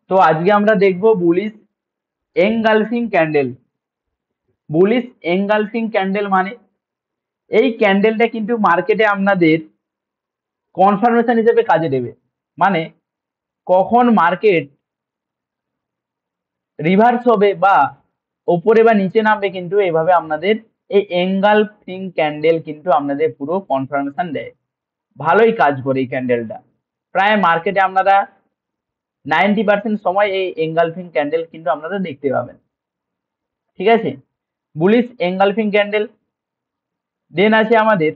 তো আজকে আমরা দেখব bullish engulfing candle. Bullish engulfing candle মানে এই ক্যান্ডেলটা কিন্তু মার্কেটে আপনাদের কনফার্মেশন হিসেবে কাজে দেবে। মানে কখন মার্কেট রিভার্স হবে বা ওপরে বা নিচে নামবে, কিন্তু এইভাবে আপনাদের এই এনগালফিং ক্যান্ডেল কিন্তু আপনাদের পুরো কনফার্মেশন দেয়। ভালোই কাজ করে এই ক্যান্ডেলটা। প্রায় মার্কেটে আপনারা 90% সময় এই এনগালফিং ক্যান্ডেল কিন্তু আপনারা দেখতে পাবেন। ঠিক আছে, বুলিশ এনগালফিং ক্যান্ডেল। দেন আছে আমাদের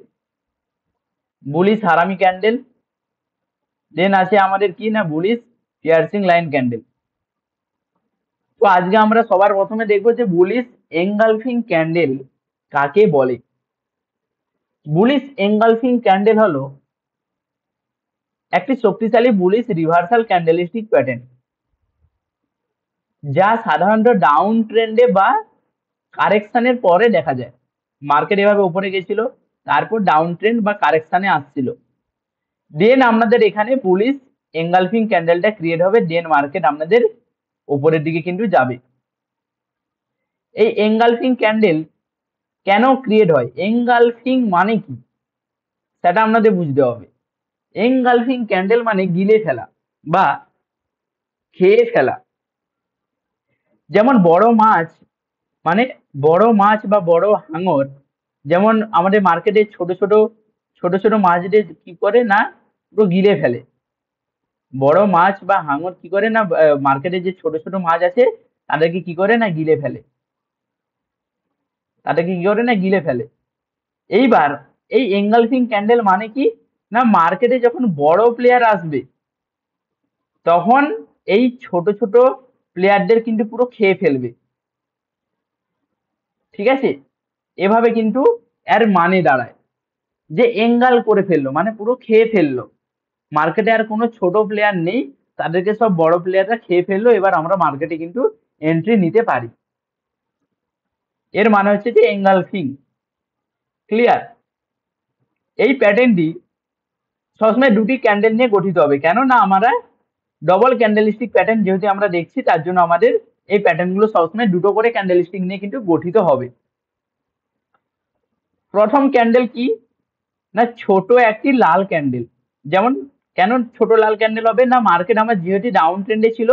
বুলিশ হারামি ক্যান্ডেল। দেন আছে আমাদের কি না বুলিশ পিয়ার্সিং লাইন ক্যান্ডেল। তো আজকে আমরা সবার প্রথমে দেখবো যে বুলিশ এনগালফিং ক্যান্ডেল কাকে বলে। বুলিশ এনগালফিং ক্যান্ডেল হলো একটি শক্তিশালী বুলিশ রিভার্সাল ক্যান্ডেলিস্টিক প্যাটার্ন, যা সাধারণত ডাউন ট্রেন্ডে বা কারেকশনের পরে দেখা যায়। মার্কেট এভাবে উপরে গেছিল, তারপর ডাউন ট্রেন্ড বা কারেকশনে আসছিল, দেন আপনাদের এখানে বুলিশ এনগালফিং ক্যান্ডেলটা ক্রিয়েট হবে, দেন মার্কেট আপনাদের উপরের দিকে কিন্তু যাবে। এই এনগালফিং ক্যান্ডেল কেন ক্রিয়েট হয়, এনগালফিং মানে কি সেটা আপনাদের বুঝতে হবে। এনগালফিং ক্যান্ডেল মানে গিলে ফেলা বা খেয়ে ফেলা। যেমন বড় মাছ, মানে বড় মাছ বা বড় হাঙর, যেমন আমাদের মার্কেটে ছোট ছোট ছোট ছোট মাছদের কি করে না পুরো গিলে ফেলে। বড় মাছ বা হাঙর কি করে না মার্কেটে যে ছোট ছোট মাছ আছে তাদেরকে কি করে না গিলে ফেলে, তাদেরকে কি করে না গিলে ফেলে। এইবার এই এনগালফিং ক্যান্ডেল মানে কি না, মার্কেটে যখন বড় প্লেয়ার আসবে তখন এই ছোট ছোট প্লেয়ারদের কিন্তু পুরো খেয়ে ফেলবে। ঠিক আছে, এভাবে কিন্তু এর মানে দাঁড়ায় যে এঙ্গাল করে ফেললো মানে পুরো খেয়ে ফেললো। মার্কেটে আর কোনো ছোট প্লেয়ার নেই, তাদেরকে সব বড় প্লেয়াররা খেয়ে ফেললো, এবার আমরা মার্কেটে কিন্তু এন্ট্রি নিতে পারি। এর মানে হচ্ছে যে এঙ্গালফিং। ক্লিয়ার? এই প্যাটার্নটি সবসময় দুটি ক্যান্ডেল নিয়ে গঠিত হবে, কেন না আমরা ডবল ক্যান্ডেলস্টিক প্যাটার্ন যেহেতু আমরা দেখছি, তার জন্য আমাদের এই প্যাটার্ন গুলো সবসময় দুটো করে ক্যান্ডেলস্টিক নিয়ে কিন্তু গঠিত হবে। প্রথম ক্যান্ডেল কি না, ছোট একটি লাল ক্যান্ডেল। যেমন কেন ছোট লাল ক্যান্ডেল হবে না, মার্কেট আমার যেহেতু ডাউন ট্রেন্ডে ছিল,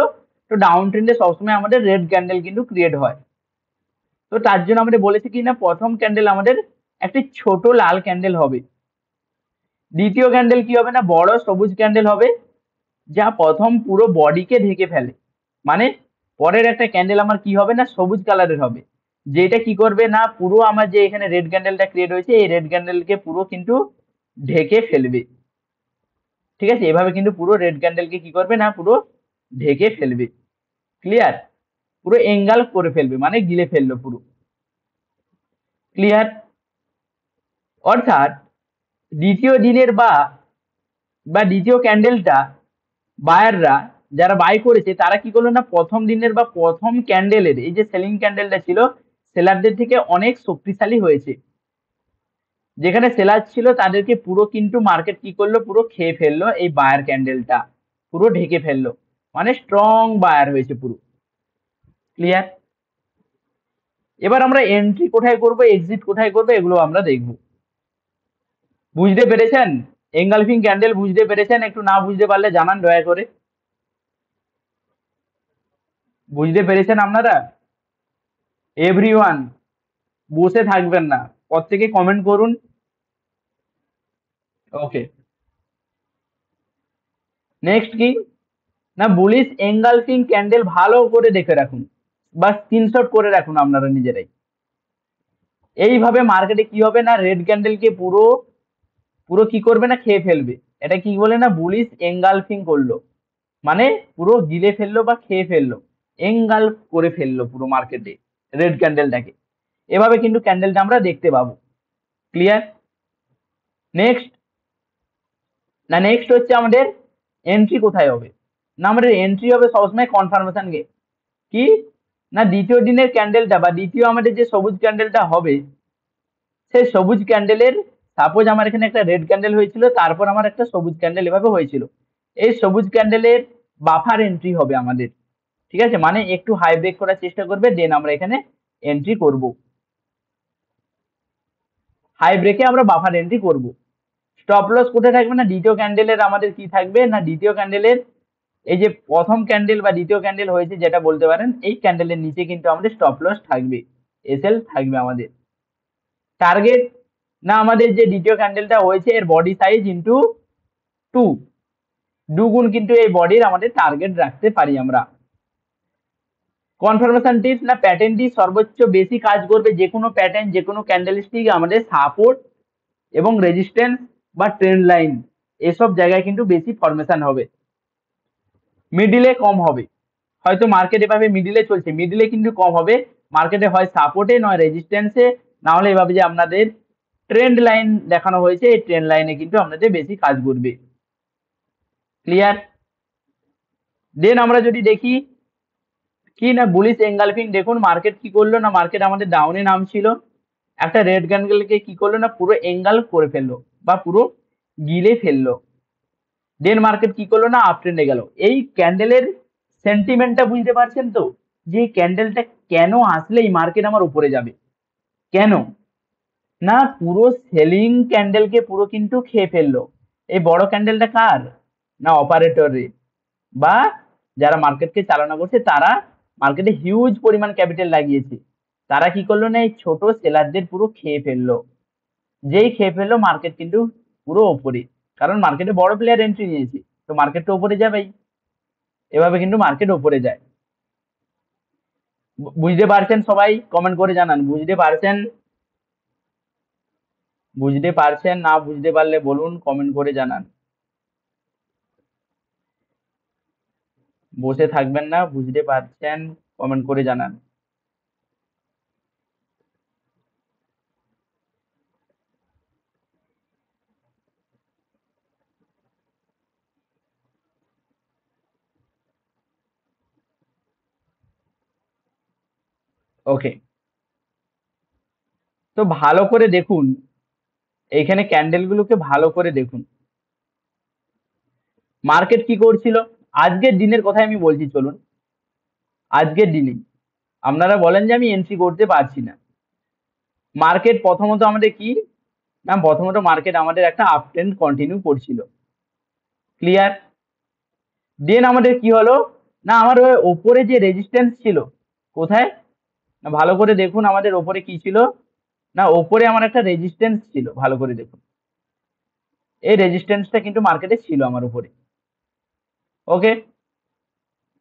তো ডাউন ট্রেন্ডে সবসময় আমাদের রেড ক্যান্ডেল কিন্তু ক্রিয়েট হয়। তো তার জন্য আমরা বলেছি কি না, প্রথম ক্যান্ডেল আমাদের একটি ছোট লাল ক্যান্ডেল হবে। দ্বিতীয় ক্যান্ডেল কি হবে না, বড় সবুজ ক্যান্ডেল হবে, যা প্রথম পুরো বডিকে ঢেকে ফেলে। মানে পরের একটা ক্যান্ডেল আমার কি হবে না, সবুজ কালারের হবে, যেটা কি করবে না পুরো আমার যে এখানে রেড ক্যান্ডেলটা ক্রিয়েট হয়েছে এই রেড ক্যান্ডেলকে পুরো কিন্তু ঢেকে ফেলবে। ঠিক আছে, এভাবে কিন্তু পুরো রেড ক্যান্ডেলকে কি করবে না পুরো ঢেকে ফেলবে। ক্লিয়ার? পুরো এঙ্গালফ করে ফেলবে মানে গিলে ফেললো পুরো। ক্লিয়ার? অর্থাৎ দ্বিতীয় দিনের বা বা দ্বিতীয় ক্যান্ডেলটা বায়াররা যারা বাই করেছে তারা কি করলো না, প্রথম দিনের বা প্রথম ক্যান্ডেলের এই যে সেলিং ক্যান্ডেলটা ছিল সেলারদের থেকে অনেক শক্তিশালী হয়েছে। যেখানে সেলার ছিল তাদেরকে পুরো কিন্তু মার্কেট কি করলো, পুরো খেয়ে ফেললো, এই বায়ার ক্যান্ডেলটা পুরো ঢেকে ফেললো, মানে স্ট্রং বায়ার হয়েছে পুরো। ক্লিয়ার? এবার আমরা এন্ট্রি কোথায় করব, এক্সিট কোথায় করবো, এগুলো আমরা দেখব। বুঝতে পেরেছেন? এঙ্গালফিং ক্যান্ডেল বুঝতে পেরেছেন? একটু না বুঝতে পারলে জানান দয়া করে। বুঝতে পেরেছেন আপনারা? এভরিওয়ান বসে থাকবেন না, প্রত্যেকে কমেন্ট করুন। ওকে, নেক্সট কি না, বুলিশ এঙ্গালফিং ক্যান্ডেল ভালো করে দেখে রাখুন বা স্ক্রিনশট করে রাখুন আপনারা নিজেরাই। এইভাবে মার্কেটে কি হবে না, রেড ক্যান্ডেলকে পুরো পুরো কি করবে না খেয়ে ফেলবে। এটা কি বলে না, বুলিশ এঙ্গালফিং করলো মানে পুরো গিলে ফেললো বা খেয়ে ফেললো, এঙ্গালফ করে ফেললো পুরো মার্কেটে রেড ক্যান্ডেলটাকে। এভাবে কিন্তু ক্যান্ডেলটা আমরা দেখতে পাবো। ক্লিয়ার? নেক্সট না, নেক্সট হচ্ছে আমাদের এন্ট্রি কোথায় হবে না, আমাদের এন্ট্রি হবে সবসময় কনফার্মেশন গে কি না, দ্বিতীয় দিনের ক্যান্ডেলটা বা দ্বিতীয় আমাদের যে সবুজ ক্যান্ডেলটা হবে, সেই সবুজ ক্যান্ডেলের সাপোজ আমার এখানে একটা রেড ক্যান্ডেল হয়েছিল, তারপর আমার একটা সবুজ ক্যান্ডেল এভাবে হয়েছিল, এই সবুজ ক্যান্ডেলের বাফার এন্ট্রি হবে আমাদের। ঠিক আছে, মানে একটু হাই ব্রেক করার চেষ্টা করবে, দেন আমরা এখানে এন্ট্রি করব। হাই ব্রেকে আমরা বাফার এন্ট্রি করব। স্টপ লস কোথায় থাকবে না, দ্বিতীয় ক্যান্ডেলের আমাদের কি থাকবে না, দ্বিতীয় ক্যান্ডেলের এই যে প্রথম ক্যান্ডেল বা দ্বিতীয় ক্যান্ডেল হয়েছে যেটা বলতে পারেন, এই ক্যান্ডেলের নিচে কিন্তু আমাদের স্টপ লস থাকবে, এসএল থাকবে আমাদের। টার্গেট না আমাদের যে দ্বিতীয় ক্যান্ডেলটা হয়েছে এর বডি সাইজ ইন্টু 2, দুগুণ কিন্তু এই বডির আমাদের টার্গেট রাখতে পারি আমরা। কনফার্মেশন টিপস না, প্যাটার্নটি সর্বোচ্চ বেশি কাজ করবে যে কোনো প্যাটার্ন, যে কোনো ক্যান্ডেলস্টিক আমাদের সাপোর্ট এবং রেজিস্ট্যান্স বা ট্রেন্ড লাইন এসব জায়গায় কিন্তু বেশি ফরমেশন হবে, মিডিলে কম হবে। হয়তো মার্কেট এভাবে মিডিলে চলছে, মিডিলে কিন্তু কম হবে, মার্কেটে হয় সাপোর্টে নয় রেজিস্ট্যান্সে, না হলে এভাবে যে আপনাদের ট্রেন্ড লাইন দেখানো হয়েছে এই ট্রেন্ড লাইনে কিন্তু আপনাদের বেশি কাজ করবে। ক্লিয়ার? দেন আমরা যদি দেখি কি না বুলিশ এঙ্গালফিং, দেখুন মার্কেট কি করলো না, মার্কেট আমাদের ডাউনে নামছিল, একটা রেড ক্যান্ডেলকে কি করলো না পুরো এঙ্গালফ করে ফেললো বা পুরো গিলে ফেললো। দেন মার্কেট কি করলো না আপ ট্রেন্ডে গেল। এই ক্যান্ডেলের সেন্টিমেন্টটা বুঝতে পারছেন তো, যে ক্যান্ডেলটা কেন আসলেই মার্কেট আমার উপরে যাবে, কেন না পুরো সেলিং ক্যান্ডেলকে পুরো কিন্তু খেয়ে ফেললো। এই বড় ক্যান্ডেলটা কার না অপারেটরের, বা যারা মার্কেটকে চালনা করছে তারা মার্কেটে হিউজ পরিমাণ ক্যাপিটাল লাগিয়েছে, তারা কি করলো না এই ছোট সেলারদের পুরো খেয়ে ফেললো। যেই খেয়ে ফেললো মার্কেট কিন্তু পুরো ওপরে, কারণ মার্কেটে বড় প্লেয়ার এন্ট্রি নিয়েছে, তো মার্কেট তো ওপরে যাবেই, এভাবে কিন্তু মার্কেট ওপরে যায়। বুঝতে পারছেন সবাই? কমেন্ট করে জানান বুঝতে পারছেন, বুঝতে পারছেন না বুঝতে পারলে বলুন, কমেন্ট করে জানান। বসে থাকবেন না, বুঝতে পারছেন কমেন্ট করে জানান। ওকে, তো ভালো করে দেখুন, এইখানে ক্যান্ডেল গুলোকে ভালো করে দেখুন, মার্কেট কি করছিল। আজকের দিনের কথাই আমি বলছি, চলুন আজকের দিনে আপনারা বলেন যে আমি এন্ট্রি করতে পারছি না। মার্কেট প্রথমত আমাদের কি না, প্রথমত মার্কেট আমাদের একটা আপ ট্রেন্ড কন্টিনিউ করছিল। ক্লিয়ার? দেন আমাদের কি হলো না, আমার ওই ওপরে যে রেজিস্ট্যান্স ছিল, কোথায় না ভালো করে দেখুন, আমাদের ওপরে কি ছিল না, ওপরে আমার একটা রেজিস্ট্যান্স ছিল, ভালো করে দেখুন, এই রেজিস্ট্যান্সটা কিন্তু মার্কেটে ছিল আমার উপরে। ওকে,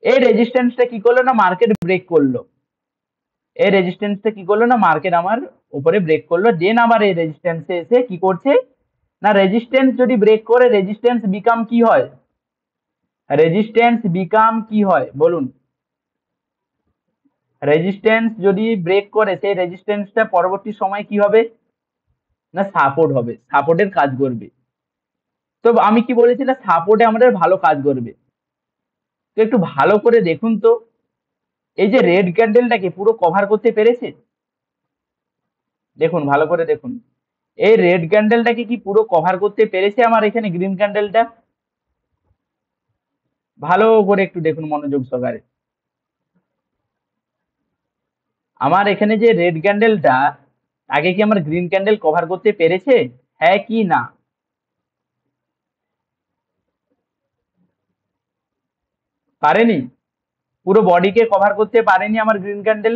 এই রেজিস্ট্যান্সটা কি করলো না মার্কেট ব্রেক করলো, এই রেজিস্ট্যান্সটা কি করলো না মার্কেট আমার উপরে ব্রেক করলো। দেন আবার এই রেজিস্ট্যান্সে এসে কি করছে না, রেজিস্ট্যান্স যদি ব্রেক করে রেজিস্ট্যান্স বিকাম কি হয়, রেজিস্ট্যান্স বিকাম কি হয় বলুন, রেজিস্ট্যান্স যদি ব্রেক করে সেই রেজিস্ট্যান্সটা পরবর্তী সময় কি হবে না সাপোর্ট হবে, সাপোর্টের কাজ করবে। তো আমি কি বলেছি না সাপোর্টে আমাদের ভালো কাজ করবে। তো একটু ভালো করে দেখুন তো, এই যে রেড ক্যান্ডেলটাকে পুরো কভার করতে পেরেছে, দেখুন ভালো করে দেখুন, এই রেড ক্যান্ডেলটাকে কি পুরো কভার করতে পেরেছে আমার এখানে গ্রিন ক্যান্ডেলটা, ভালো করে একটু দেখুন মনোযোগ সহকারে। আমার এখানে যে রেড ক্যান্ডেলটা, তাকে কি আমার গ্রিন ক্যান্ডেল কভার করতে পেরেছে, হ্যাঁ কি না? পারেনি, পুরো বডিকে কভার করতে পারেনি আমার গ্রিন ক্যান্ডেল।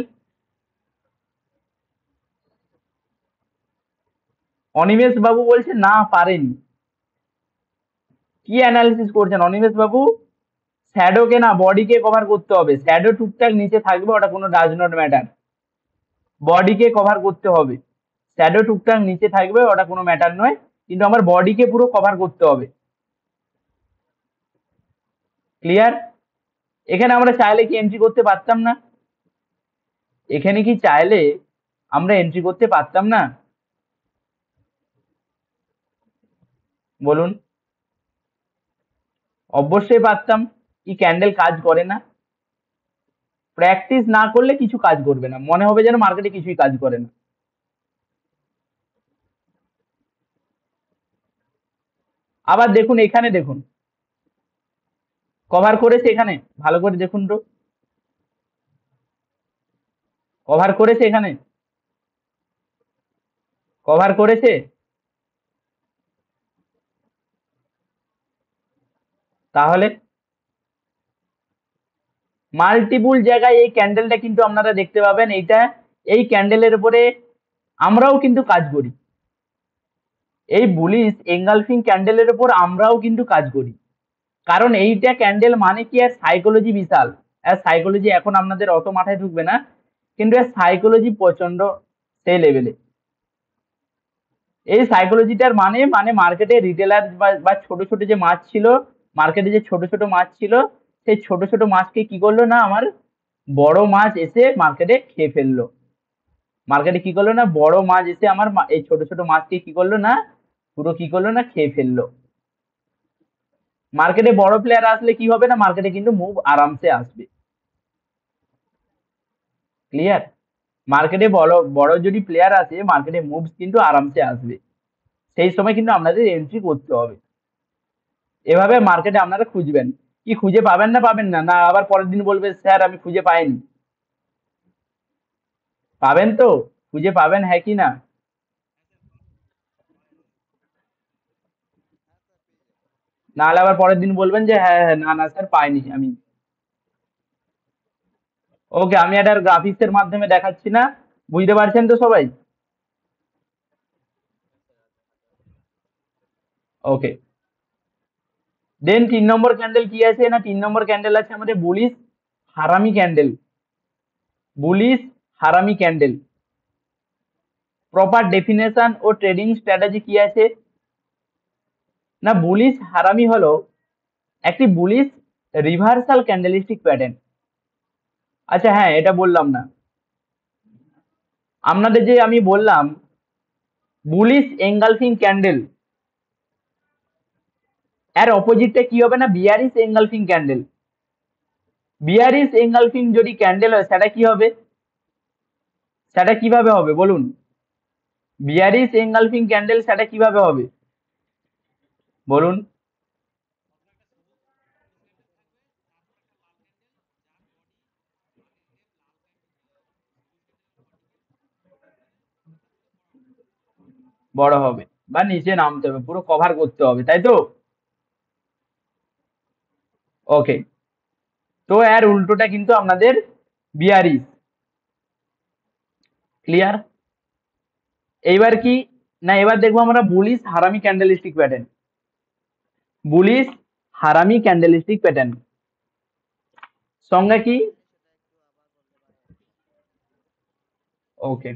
অনিমেষ বাবু বলছে না পারেনি। কি অ্যানালিসিস করছেন অনিমেষ বাবু? শ্যাডোকে না বডিকে কভার করতে হবে, শ্যাডো টুকটাক নিচে থাকবে ওটা কোনো ডাজ নট ম্যাটার, বডিকে কভার করতে হবে। শ্যাডো টুকটাক নিচে থাকবে ওটা কোনো ম্যাটার নয়, কিন্তু আমার বডিকে পুরো কভার করতে হবে। ক্লিয়ার? এখানে আমরা চাইলে কি এন্ট্রি করতে পারতাম না, এখানে কি চাইলে আমরা এন্ট্রি করতে পারতাম না বলুন? অবশ্যই পারতাম। কি ক্যান্ডেল কাজ করে না? প্র্যাকটিস না করলে কিছু কাজ করবে না, মনে হবে যেন মার্কেটে কিছুই কাজ করে না। আবার দেখুন এখানে দেখুন, কভার করেছে এখানে, ভালো করে দেখুন তো, কভার করেছে, এখানে কভার করেছে। তাহলে মাল্টিপুল জায়গায় এই ক্যান্ডেলটা কিন্তু আপনারা দেখতে পাবেন। এইটা, এই ক্যান্ডেলের উপরে আমরাও কিন্তু কাজ করি। এই বুলিশ এঙ্গালফিং ক্যান্ডেলের উপর আমরাও কিন্তু কাজ করি, কারণ এইটা ক্যান্ডেল মানে কি, এর সাইকোলজি বিশাল। এর সাইকোলজি এখন আপনাদের অত মাথায় ঢুকবে না, কিন্তু এর সাইকোলজি প্রচন্ড সেই লেভেলে। এই সাইকোলজিটার মানে মানে মার্কেটে রিটেলার বা ছোট ছোট যে মাছ ছিল, মার্কেটে যে ছোট ছোট মাছ ছিল, সেই ছোট ছোট মাছকে কি করলো না, আমার বড় মাছ এসে মার্কেটে খেয়ে ফেললো। মার্কেটে কি করলো না, বড় মাছ এসে আমার এই ছোট ছোট মাছকে কি করলো না, পুরো কি করলো না, খেয়ে ফেললো। মার্কেটে বড় প্লেয়ার আসলে কি হবে না, মার্কেটে কিন্তু মুভ আরামসে আসবে। ক্লিয়ার? মার্কেটে বড় বড় যদি প্লেয়ার আসে, মার্কেটে মুভস কিন্তু আরামসে আসবে। সেই সময় কিন্তু আপনাদের এন্ট্রি করতে হবে। এভাবে মার্কেটে আপনারা খুঁজবেন। কি খুঁজে পাবেন না, পাবেন না, না আবার পরের দিন বলবে স্যার আমি খুঁজে পাইনি? পাবেন তো, খুঁজে পাবেন, হ্যাঁ কি না? নাহলে আবার পরের দিন বলবেন যে হ্যাঁ হ্যাঁ, না না স্যার পাইনি আমি। ওকে, আমি একটা গ্রাফিক্স এর মাধ্যমে দেখাচ্ছি না, বুঝতে পারছেন তো সবাই? ওকে, দেন 3 নম্বর ক্যান্ডেল কি আছে না, 3 নম্বর ক্যান্ডেল আছে আমাদের বুলিশ হারামি ক্যান্ডেল। বুলিশ হারামি ক্যান্ডেল প্রপার ডেফিনেশন ও ট্রেডিং স্ট্র্যাটেজি কি আছে না, বুলিশ হারামি হলো একটি বুলিশ রিভার্সাল ক্যান্ডেলিস্টিক প্যাটার্ন। আচ্ছা হ্যাঁ, এটা বললাম না আপনাদের, যে আমি বললাম বুলিশ এঙ্গালফিং ক্যান্ডেল, এর অপোজিটটা কি হবে না, bearish engulfing candle. Bearish engulfing যদি ক্যান্ডেল হয় সেটা কি হবে, সেটা কিভাবে হবে বলুন? বিয়ারিশ এঙ্গালফিং ক্যান্ডেল সেটা কিভাবে হবে বলুন? বড় হবে বা নিচে নামতে হবে, পুরো কভার করতে হবে, তাই তো? ওকে, তো এর উল্টোটা কিন্তু আপনাদের বিয়ারিশ। ক্লিয়ার? এইবার কি না, এবার দেখবো আমরা bullish harami candlestick pattern. Bullish harami candlestick pattern সংজ্ঞা কি? ওকে,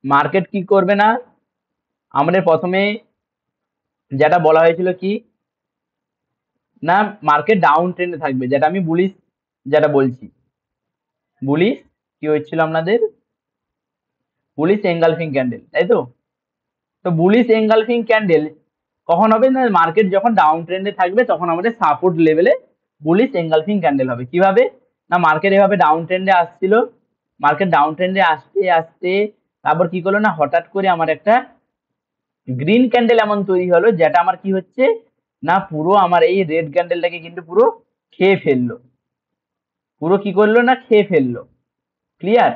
মার্কেট কি করবে না, আমাদের প্রথমে যেটা বলা হয়েছিল কি না, মার্কেট ডাউন ট্রেন্ডে থাকবে, যেটা আমি বুলিশ যেটা বলছি। বুলিশ কি হচ্ছিল আপনাদের, বুলিশ এঙ্গালফিং ক্যান্ডেল, তাই তো? তো বুলিশ এঙ্গালফিং ক্যান্ডেল কখন হবে না, মার্কেট যখন ডাউন ট্রেন্ডে থাকবে তখন আমাদের সাপোর্ট লেভেলে বুলিশ এঙ্গালফিং ক্যান্ডেল হবে। কিভাবে না, মার্কেট এভাবে ডাউন ট্রেন্ডে আসছিল, মার্কেট ডাউন ট্রেন্ডে আসতে আসতে তারপর কি করলো না, হঠাৎ করে আমার একটা গ্রিন ক্যান্ডেল এমন তৈরি হলো, যেটা আমার কি হচ্ছে না, পুরো আমার এই রেড ক্যান্ডেলটাকে কিন্তু পুরো খেয়ে ফেললো। পুরো কি করলো না, খেয়ে ফেললো। ক্লিয়ার?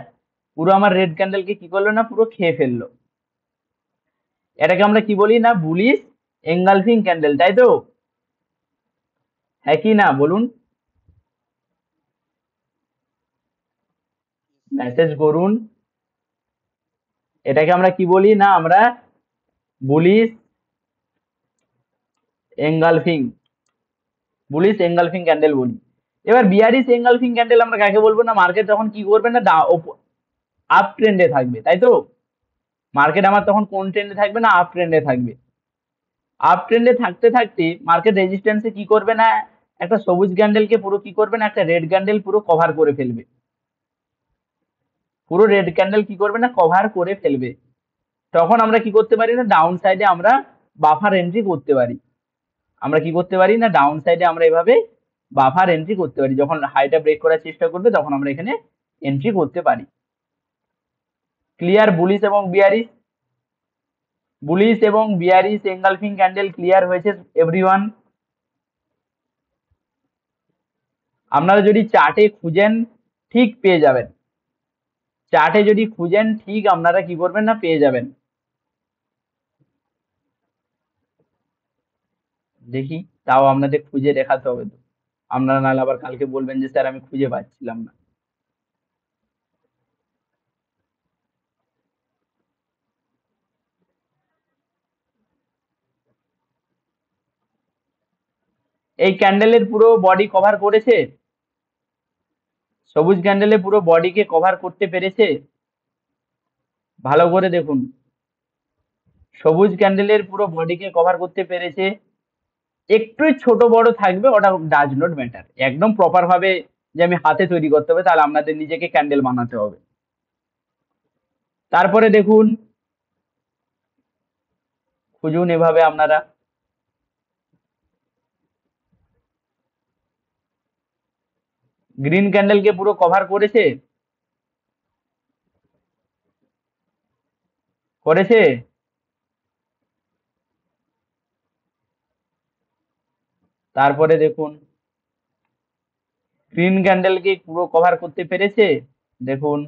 পুরো আমার রেড ক্যান্ডেলকে কি করলো না, পুরো খেয়ে ফেললো। এটাকে আমরা কি বলি না, বুলিশ এঙ্গালফিং ক্যান্ডেল, তাই তো? হ্যাঁ কি না বলুন? মেসেজ করুন। এটাকে আমরা কি বলি না, আমরা bullish engulfing, bullish engulfing candle বলি। এবার বিয়ারিশ এঙ্গালফিং ক্যান্ডেল আমরা কাকে বলবো না, মার্কেট যখন কি করবে না, আপ ট্রেন্ডে থাকবে, তাই তো? মার্কেট আমার তখন কোন ট্রেন্ডে থাকবে না, আপ ট্রেন্ডে থাকবে। আপ ট্রেন্ডে থাকতে থাকতে মার্কেট রেজিস্ট্যান্সে কি করবে না, একটা সবুজ ক্যান্ডেলকে পুরো কি করবে না, একটা রেড ক্যান্ডেল পুরো কভার করে ফেলবে। পুরো রেড ক্যান্ডেল কি করবে না, কভার করে ফেলবে। তখন আমরা কি করতে পারি না, ডাউন সাইডে আমরা বাফার এন্ট্রি করতে পারি। আমরা কি করতে পারি না, ডাউন সাইডে আমরা এভাবে বাফার এন্ট্রি করতে পারি। যখন হাইটা ব্রেক করার চেষ্টা করবে তখন আমরা এখানে এন্ট্রি করতে পারি। ক্লিয়ার? বুলিশ এবং বিয়ারিশ, বুলিশ এবং বিয়ারিশ এঙ্গালফিং ক্যান্ডেল ক্লিয়ার হয়েছে এভরিওয়ান? আপনারা যদি চার্টে খুঁজেন ঠিক পেয়ে যাবেন, চার্টে যদি খুঁজেন ঠিক আপনারা কি করবেন না পেয়ে যাবেন। দেখি, তাও আপনাদের খুঁজে দেখাতে হবে তো, আপনারা নাহলে আবার কালকে বলবেন যে স্যার আমি খুঁজে পাচ্ছিলাম না। এই ক্যান্ডেলের পুরো বডি কভার করেছে, সবুজ ক্যান্ডেলে পুরো বডিকে কভার করতে পেরেছে? ভালো করে দেখুন, সবুজ ক্যান্ডেলের পুরো বডিকে কভার করতে পেরেছে। একটু ছোট বড় থাকবে, ওটা ডাজ নট ম্যাটার। একদম প্রপার ভাবে যে আমি হাতে তৈরি করতে হবে, তাহলে আপনাদের নিজেকে ক্যান্ডেল বানাতে হবে। তারপরে দেখুন, খুঁজুন এভাবে আপনারা, গ্রিন ক্যান্ডেলকে পুরো কভার করেছে, করেছে? তারপরে দেখুন, গ্রিন ক্যান্ডেলকে পুরো কভার করতে পেরেছে? দেখুন,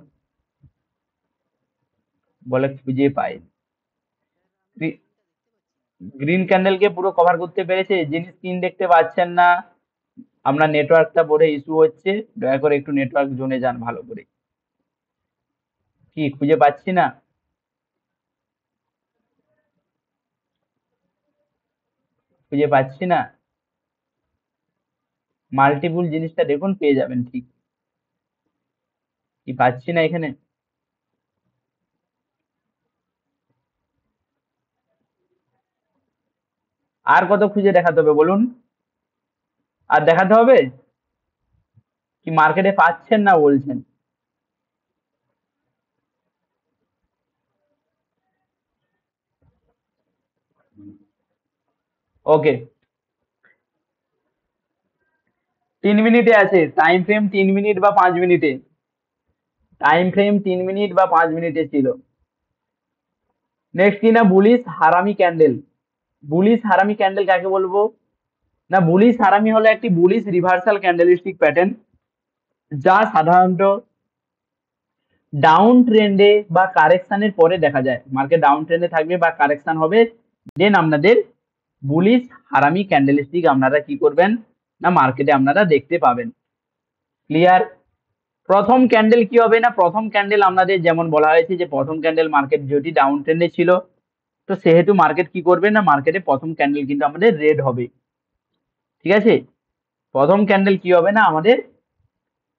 বলে খুঁজে পাই, গ্রিন ক্যান্ডেলকে পুরো কভার করতে পেরেছে। যিনি স্ক্রিন দেখতে পাচ্ছেন না, আপনার নেটওয়ার্কটা বোধহয় ইস্যু হচ্ছে, দয়া করে একটু নেটওয়ার্ক জোনে যান ভালো করে। কি খুঁজে পাচ্ছি না, খুঁজে পাচ্ছি না, মাল্টিপুল জিনিসটা দেখুন পেয়ে যাবেন ঠিক। কি পাচ্ছি না এখানে, আর কত খুঁজে দেখাতে হবে বলুন? আর দেখাতে হবে কি মার্কেটে পাচ্ছেন না বলছেন? ওকে, 3 মিনিটে আছে টাইম ফ্রেম, 3 মিনিট বা 5 মিনিটে, টাইম ফ্রেম 3 মিনিট বা 5 মিনিটে ছিল। নেক্সট কি না, বুলিশ হারামি ক্যান্ডেল। বুলিশ হারামি ক্যান্ডেল কাকে বলবো না, বুলিশ হারামি হলো একটি বুলিশ রিভার্সাল ক্যান্ডেলিস্টিক প্যাটার্ন, যা সাধারণত ডাউন ট্রেন্ডে বা কারেকশনের পরে দেখা যায়। মার্কেট ডাউন ট্রেন্ডে থাকবে বা কারেকশন হবে, দেন আপনাদের বুলিশ হারামি ক্যান্ডেলস্টিক আপনারা কি করবেন না মার্কেটে আপনারা দেখতে পাবেন। ক্লিয়ার? প্রথম ক্যান্ডেল কি হবে না, প্রথম ক্যান্ডেল আপনাদের যেমন বলা হয়েছে যে প্রথম ক্যান্ডেল মার্কেট যদি ডাউন ট্রেন্ডে ছিল, তো সেহেতু মার্কেট কি করবে না, মার্কেটে প্রথম ক্যান্ডেল কিন্তু আমাদের রেড হবে। ঠিক আছে, প্রথম ক্যান্ডেল কি হবে না আমাদের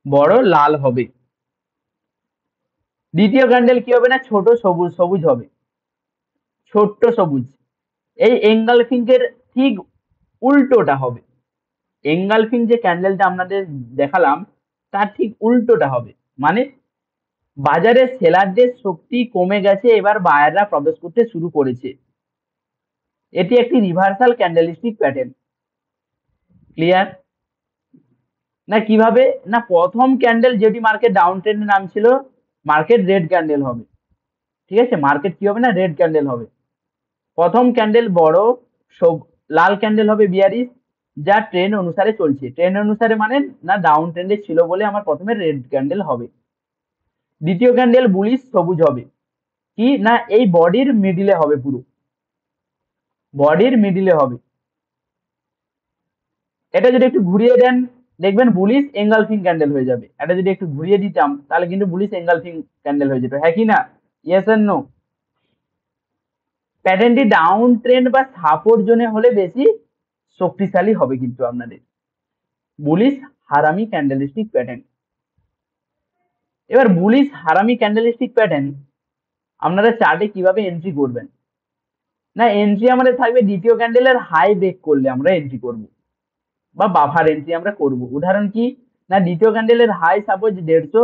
বড় লাল হবে। দ্বিতীয় ক্যান্ডেল কি হবে না, ছোট সবুজ সবুজ হবে, ছোট্ট সবুজ। এই এঙ্গালফিং এর ঠিক উল্টোটা হবে, এঙ্গালফিং যে ক্যান্ডেলটা আপনাদের দেখালাম তার ঠিক উল্টোটা হবে। মানে বাজারে সেলারদের শক্তি কমে গেছে, এবার বায়াররা প্রবেশ করতে শুরু করেছে। এটি একটি রিভার্সাল ক্যান্ডেলিস্টিক প্যাটার্ন। ক্লিয়ার? না কিভাবে না, প্রথম ক্যান্ডেল যেটি মার্কেট ডাউন ট্রেন্ডে নামছিল, মার্কেট রেড ক্যান্ডেল হবে। ঠিক আছে, মার্কেট কি হবে না, রেড ক্যান্ডেল হবে। প্রথম ক্যান্ডেল বড় লাল ক্যান্ডেল হবে বিয়ারিশ, যা ট্রেন্ড অনুসারে চলছে। ট্রেন্ড অনুসারে মানে না ডাউন ট্রেন্ডে ছিল বলে আমার প্রথমে রেড ক্যান্ডেল হবে। দ্বিতীয় ক্যান্ডেল বুলিশ সবুজ হবে, কি না এই বডির মিডিলে হবে, পুরো বডির মিডিলে হবে। এটা যদি একটু ঘুরিয়ে দেন দেখবেন বুলিশ এঙ্গালফিং ক্যান্ডেল হয়ে যাবে। এটা যদি একটু ঘুরিয়ে দিতাম তাহলে কিন্তু বুলিশ এঙ্গালফিং ক্যান্ডেল হয়ে যেত, হ্যাঁ কি না? Yes and no? প্যাটার্নটি ডাউন ট্রেন্ড বা সাপোর্ট জোনে হলে বেশি শক্তিশালী হবে কিন্তু আপনাদের বুলিশ হারামি ক্যান্ডেলিস্টিক প্যাটার্ন। এবার বুলিশ হারামি ক্যান্ডেলিস্টিক প্যাটার্ন আপনারা চার্টে কিভাবে এন্ট্রি করবেন না, এন্ট্রি আমাদের থাকবে দ্বিতীয় ক্যান্ডেলের হাই ব্রেক করলে আমরা এন্ট্রি করব বা বাফার এন্ট্রি আমরা করব। উদাহরণ কি না, দ্বিতীয় ক্যান্ডেলের হাই সাপোজ 150,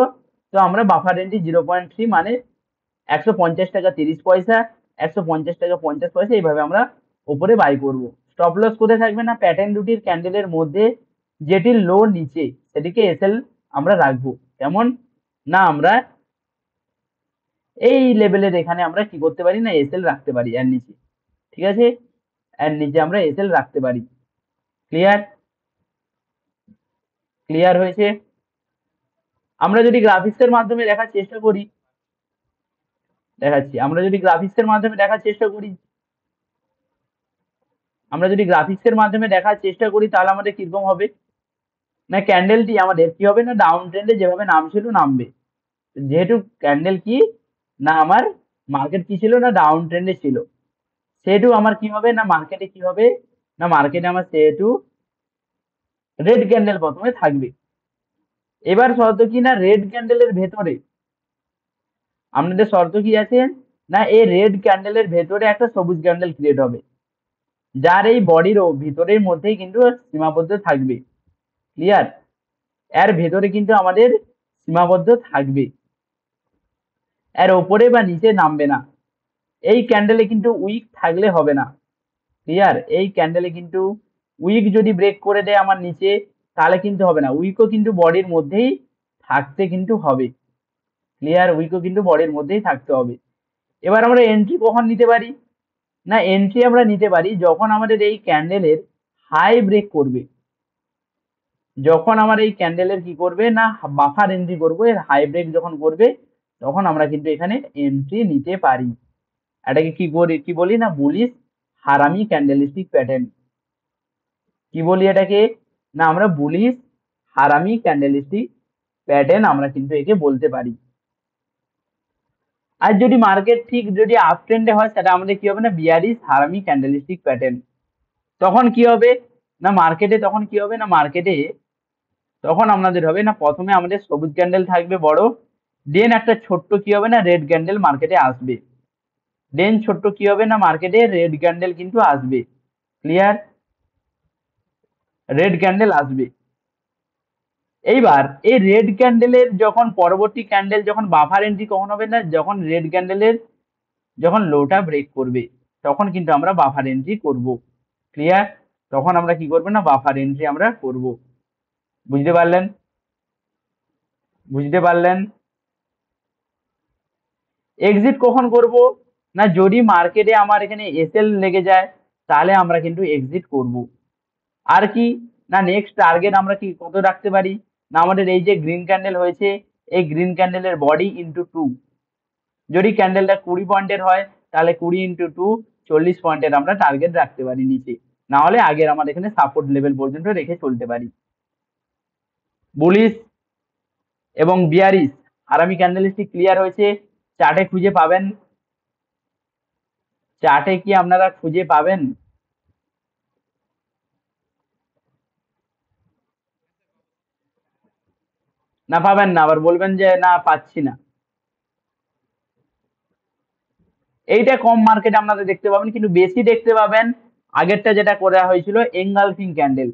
তো আমরা বাফার এন্ট্রি 0.3 মানে 150 টাকা 30 পয়সা, 150 টাকা 50 পয়সা, এইভাবে আমরা ওপরে বাই করব। স্টপ লস কোথায় থাকবে? না প্যাটার্ন দুটির ক্যান্ডেলের মধ্যে যেটির লো নিচে সেটিকে এসএল আমরা রাখবো। কেমন? না আমরা এই লেভেলের এখানে আমরা কি করতে পারি? না এসএল রাখতে পারি এর নিচে। ঠিক আছে, এর নিচে আমরা এসএল রাখতে পারি। ক্লিয়ার? ক্লিয়ার হয়েছে? আমরা যদি গ্রাফিক্সের মাধ্যমে দেখার চেষ্টা করি, দেখাচ্ছি, আমরা যদি গ্রাফিক্সের মাধ্যমে দেখার চেষ্টা করি, তাহলে আমাদের কিরকম হবে? না ক্যান্ডেলটি আমাদের কি হবে? না ডাউন ট্রেন্ডে যেভাবে নামছিল নামবে। যেহেতু ক্যান্ডেল কি, না আমার মার্কেট কি ছিল? না ডাউন ট্রেন্ডে ছিল। সেহেতু আমার কি হবে? না মার্কেটে কি হবে? না মার্কেটে আমার সেহেতু রেড ক্যান্ডেল প্রথমে থাকবে। এবার শর্ত কি? না রেড ক্যান্ডেলের ভেতরে আপনাদের শর্ত কি আছে? না এই রেড ক্যান্ডেলের ভেতরে একটা সবুজ ক্যান্ডেল ক্রিয়েট হবে, যার এই বডির ভিতরের মধ্যেই কিন্তু সীমাবদ্ধ থাকবে। ক্লিয়ার? এর ভেতরে কিন্তু আমাদের সীমাবদ্ধ থাকবে, এর ওপরে বা নিচে নামবে না। এই ক্যান্ডেলে কিন্তু উইক থাকলে হবে না। ক্লিয়ার? এই ক্যান্ডেলে কিন্তু উইক যদি ব্রেক করে দেয় আমার নিচে, তাহলে কিন্তু হবে না। উইকও কিন্তু বডির মধ্যেই থাকতে কিন্তু হবে। ক্লিয়ার? উইকও কিন্তু বডির মধ্যেই থাকতে হবে। এবার আমরা এন্ট্রি কখন নিতে পারি? না এন্ট্রি আমরা নিতে পারি যখন আমাদের এই ক্যান্ডেলের হাই ব্রেক করবে। যখন আমার এই ক্যান্ডেলের কি করবে? না বাফার এন্ট্রি করবো, এর হাই ব্রেক যখন করবে তখন আমরা কিন্তু এখানে এন্ট্রি নিতে পারি। এটাকে কি বলি? না বুলিশ হারামি ক্যান্ডেলস্টিক প্যাটার্ন। কি বলি এটাকে? না আমরা বুলিশ হারামি ক্যান্ডেলস্টিক প্যাটার্ন আমরা কিন্তু একে বলতে পারি। আর যদি মার্কেট ঠিক যদি আপ ট্রেন্ডে হয়, সেটা আমাদের কি হবে? না বিয়ারিশ হারামি ক্যান্ডেলস্টিক প্যাটার্ন। তখন কি হবে? না মার্কেটে তখন কি হবে? না মার্কেটে তখন আপনাদের হবে না প্রথমে আমাদের সবুজ ক্যান্ডেল থাকবে বড়, দেন একটা ছোট্ট কি হবে? না রেড ক্যান্ডেল মার্কেটে আসবে। দেন ছোট্ট কি হবে? না মার্কেটে রেড ক্যান্ডেল কিন্তু আসবে। ক্লিয়ার? রেড ক্যান্ডেল আসবে। এইবার এই রেড ক্যান্ডেলের যখন পরবর্তী ক্যান্ডেল যখন বাফার এন্ট্রি কখন হবে? না যখন রেড ক্যান্ডেলের যখন লোটা ব্রেক করবে তখন কিন্তু আমরা বাফার এন্ট্রি করব। ক্লিয়ার? তখন আমরা কি করবো? না বাফার এন্ট্রি আমরা করব। বুঝতে পারলেন? বুঝতে পারলেন? এক্সিট কখন করব? না যদি মার্কেটে আমার এখানে এসএল লেগে যায় তাহলে আমরা কিন্তু এক্সিট করব। আর কি? না নেক্সট টার্গেট আমরা কি কত রাখতে পারি? না আমাদের এই যে গ্রিন ক্যান্ডেল হয়েছে, এই গ্রিন ক্যান্ডেলের বডি ইন্টু 2, যদি ক্যান্ডেলটা 20 পয়েন্টের হয় তাহলে 20 × 2 40 পয়েন্টের আমরা টার্গেট রাখতে পারি নিচে। না হলে আগের আমার এখানে সাপোর্ট লেভেল পর্যন্ত রেখে চলতে পারি। বুলিশ এবং বিয়ারিশ হারামি ক্যান্ডেলস্টিক ক্লিয়ার হয়েছে? চার্টে খুঁজে পাবেন? চার্টে কি আপনারা খুঁজে পাবেন? না পাবেন না, আবার বলবেন যে না পাচ্ছি না। এইটা কম মার্কেটে আপনারা দেখতে পাবেন, কিন্তু বেশি দেখতে পাবেন আগেরটা যেটা করা হয়েছিল এঙ্গালফিং ক্যান্ডেল।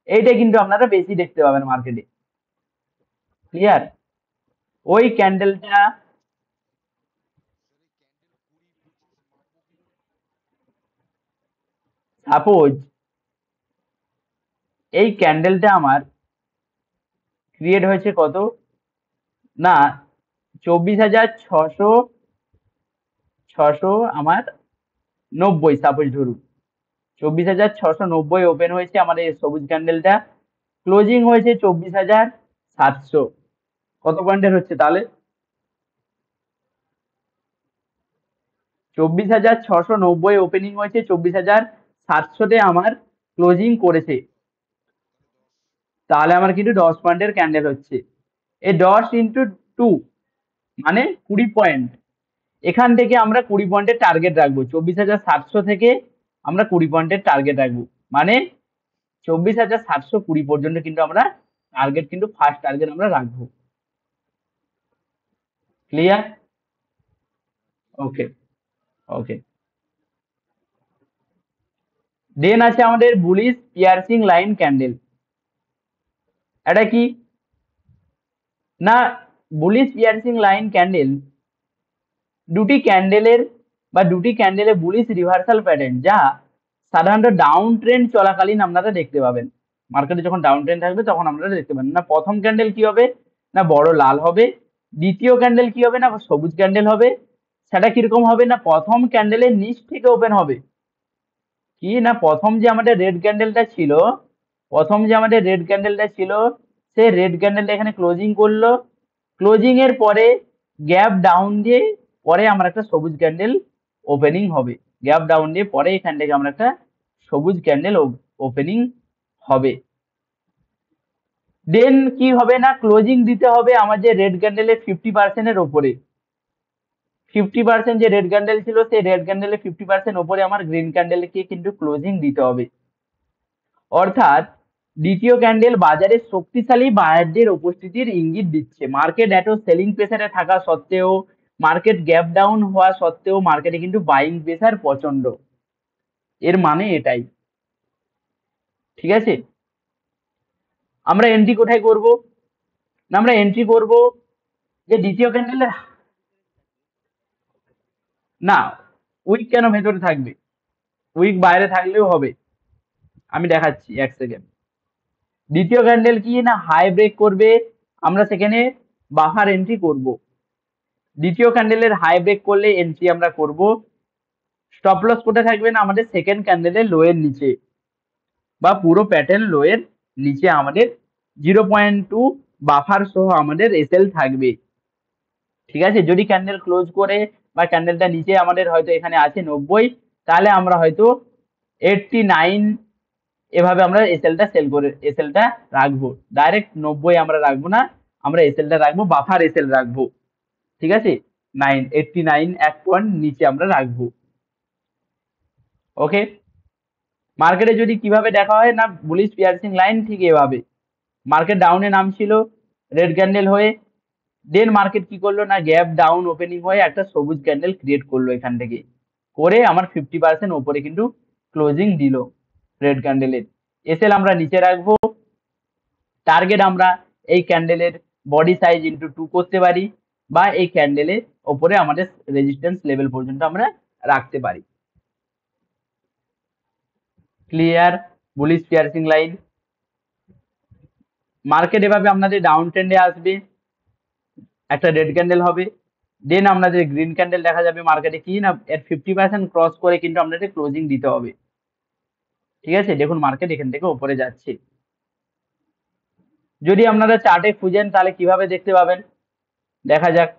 এইটা কিন্তু আপনারা বেশি দেখতে পাবেন মার্কেটে। ক্লিয়ার? ওই ক্যান্ডেলটা সাপোজ এই ক্যান্ডেলটা আমার ক্রিয়েট হয়েছে কত? না 24,600 আমার 90 সাপোজ ধরুন 24,690 ওপেন হয়েছে আমার এই সবুজ ক্যান্ডেলটা, ক্লোজিং হয়েছে 24,700। কত পয়েন্টের হচ্ছে তাহলে? 24,690 ওপেনিং হয়েছে, 24,700-তে আমার ক্লোজিং করেছে, তাহলে আমার কিন্তু 10 পয়েন্টের ক্যান্ডেল হচ্ছে। এই 10 × 2 মানে 20 পয়েন্ট। এখান থেকে আমরা 20 পয়েন্টের টার্গেট রাখবো, 24,700 থেকে আমরা 20 পয়েন্টের টার্গেট রাখবো। মানে 24,720 পর্যন্ত কিন্তু আমরা টার্গেট কিন্তু ফার্স্ট টার্গেট আমরা রাখবো। ক্লিয়ার? ওকে, ওকে। দেন আছে আমাদের বুলিশ পিয়ার্সিং লাইন ক্যান্ডেল। এটা কি? না বুলিশ পিয়ার্সিং লাইন ক্যান্ডেল দুটি ক্যান্ডেলের বা দুটি ক্যান্ডেলে বুলিশ রিভার্সাল প্যাটার্ন, যা সাধারণত ডাউন ট্রেন্ড চলাকালীন আপনারা দেখতে পাবেন। মার্কেটে যখন ডাউন ট্রেন্ড থাকবে তখন আপনারা দেখতে পাবেন না প্রথম ক্যান্ডেল কি হবে, না বড় লাল হবে, দ্বিতীয় ক্যান্ডেল কি হবে, না সবুজ ক্যান্ডেল হবে। সেটা কিরকম হবে, না প্রথম ক্যান্ডেলের নিচ থেকে ওপেন হবে, কি না প্রথম যে আমাদের রেড ক্যান্ডেলটা ছিল, সেই রেড ক্যান্ডেলটা এখানে ক্লোজিং করলো, ক্লোজিং এর পরে গ্যাপ ডাউন দিয়ে পরে আমার একটা সবুজ ক্যান্ডেল ওপেনিং হবে, গ্যাপ ডাউন দিয়ে পরে এখান থেকে আমরা একটা সবুজ ক্যান্ডেল ওপেনিং হবে। দেন কি হবে, না ক্লোজিং দিতে হবে আমাদের রেড ক্যান্ডেলের 50% ওপরে, 50% যে রেড ক্যান্ডেল ছিল সেই রেড ক্যান্ডেলের 50% ওপরে আমার গ্রিন ক্যান্ডেলকে কিন্তু ক্লোজিং দিতে হবে। অর্থাৎ দ্বিতীয় ক্যান্ডেল বাজারে শক্তিশালী বায়ারদের উপস্থিতির ইঙ্গিত দিচ্ছে। মার্কেট এত সেলিং প্রেসারে থাকা সত্ত্বেও, মার্কেট গ্যাপ ডাউন হওয়া সত্ত্বেও মার্কেটে কিন্তু বাইং প্রেসার প্রচন্ড, এর মানে এটাই। ঠিক আছে, আমরা এন্ট্রি কোথায় করব, না আমরা এন্ট্রি করব যে দ্বিতীয় ক্যান্ডেলের, না উইক কেন ভেতরে থাকবে, উইক বাইরে থাকলেও হবে, আমি দেখাচ্ছি এক সেকেন্ড। দ্বিতীয় ক্যান্ডেল কি না হাই ব্রেক করবে, আমরা সেখানে বাফার এন্ট্রি করব। দ্বিতীয় ক্যান্ডেলের হাই ব্রেক করলে এন্ট্রি আমরা করব। স্টপ লস কোথায় থাকবে, না আমাদের সেকেন্ড ক্যান্ডেলের লো এর নিচে বা পুরো প্যাটার্ন লো এর নিচে আমাদের 0.2 বাফার সহ আমাদের এসএল থাকবে। ঠিক আছে, যদি ক্যান্ডেল ক্লোজ করে বা ক্যান্ডেলটা নিচে আমাদের হয়তো এখানে আছে 90, তাহলে আমরা হয়তো 89 এভাবে আমরা এসএলটা রাখবো। ডাইরেক্ট 90 আমরা রাখবো না, আমরা এসএলটা রাখবো, বাফার এসএল রাখবো। ঠিক আছে, 89 এক পয়েন্ট নিচে আমরা রাখবো। ওকে, মার্কেটে যদি কিভাবে দেখা হয়, না বুলিশ পিয়ার্সিং লাইন ঠিক এভাবে, মার্কেট ডাউনে নামছিল রেড ক্যান্ডেল হয়ে, দেন মার্কেট কি করলো, না গ্যাপ ডাউন ওপেনিং হয়ে একটা সবুজ ক্যান্ডেল ক্রিয়েট করলো এখান থেকে, করে আমার 50% ওপরে কিন্তু ক্লোজিং দিল রেড ক্যান্ডেলের। এসএল আমরা নিচে রাখবো, টার্গেট আমরা এই ক্যান্ডেলের বডি সাইজ ইন্টু 2 করতে পারি, বা এই ক্যান্ডেলের ওপরে আমাদের রেজিস্ট্যান্স লেভেল পর্যন্ত আমরা রাখতে পারি। Clear, bullish piercing line. Market এভাবে আপনাদের ডাউন ট্রেন্ডে আসবে, একটা রেড ক্যান্ডেল হবে, দেন আপনাদের গ্রিন ক্যান্ডেল দেখা যাবে মার্কেটে, কি না এর 50% ক্রস করে কিন্তু আপনাদের ক্লোজিং দিতে হবে। ঠিক আছে, দেখুন মার্কেট এখান থেকে উপরে যাচ্ছে। যদি আপনারা চার্টে খুঁজেন তাহলে কিভাবে দেখতে পাবেন, দেখা যাক।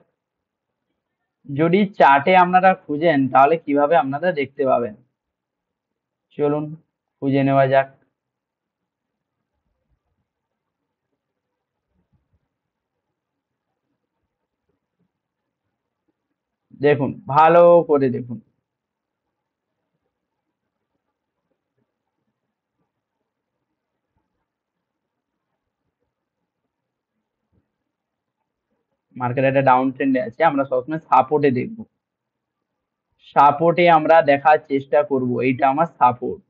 যদি চার্টে আপনারা খুঁজেন তাহলে কিভাবে আপনারা দেখতে পাবেন, চলুন খুঁজে নেওয়া যাক। দেখুন ভালো করে দেখুন, মার্কেট একটা ডাউন ট্রেন্ডে আছে, আমরা সবসময় সাপোর্টে দেখবো, সাপোর্টে আমরা দেখার চেষ্টা করব, এইটা আমার সাপোর্ট।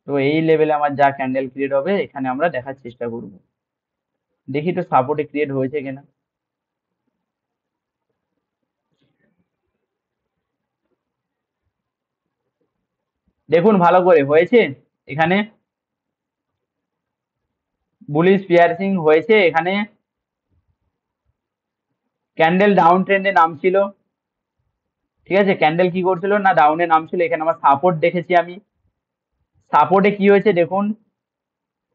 তো এই লেভেলে আমার যা ক্যান্ডেল ক্রিয়েট হবে এখানে আমরা দেখার চেষ্টা করব, দেখি তো সাপোর্টে ক্রিয়েট হয়েছে কিনা। দেখুন ভালো করে হয়েছে, এখানে বুলিশ পিয়ার্সিং হয়েছে, এখানে ক্যান্ডেল ডাউন ট্রেন্ডে নামছিল। ঠিক আছে, ক্যান্ডেল কি করছিল, না ডাউনে নামছিল, এখানে আমার সাপোর্ট দেখেছি আমি। সাপোর্টে কি হয়েছে দেখুন,